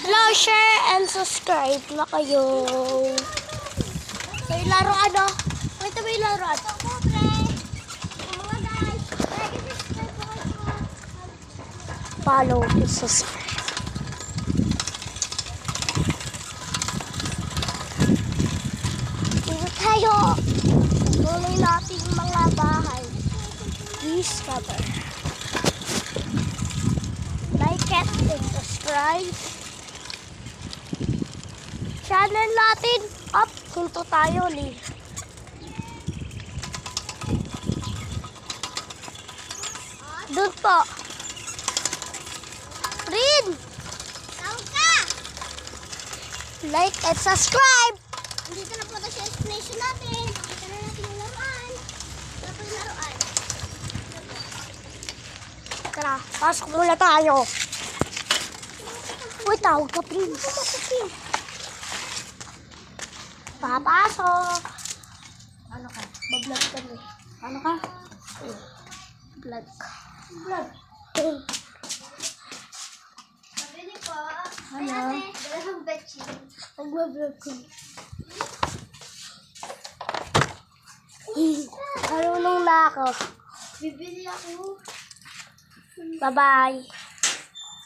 Hello, share, and subscribe na kayo. May laruan, no? Wait, may laruan. Follow and subscribe. Dito tayo. Tuloy natin mga bahay. Discover. Like it and subscribe. Channel natin. Up. Punto tayo ulit. Doon po. Read. Like and subscribe. Dito na po ito sa explanation natin. Dito na natin yung laruan. Ito po yung laruan. Tara, pasok muna tayo. Uy, tawag ka, Prince. Papasok. Ano ka? Bablog ka mo. Ano ka? Vlog. Vlog. Pabili po. Ano? Dalawang betchin. Mag-vlog ko. Marunong na ako. Bibili ako. Bye-bye.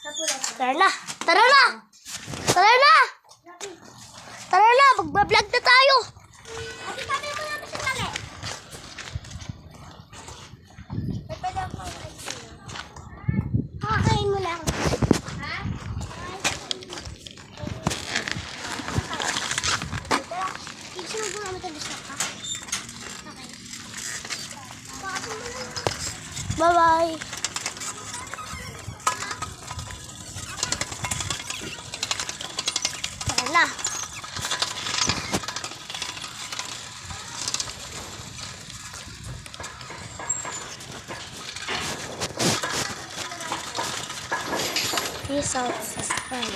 Tapos. Tara na. Tara na. Tara na. Tara na. Mag-vlog na tayo. Ate, tabi mo namin sa tali. May pwede ako ice cream. Kakain mo lang. Ha? Isunod mo namin ito gusto ka? Okay. Bakit mo lang? Bye-bye. Tara na. Peace out. Subscribe.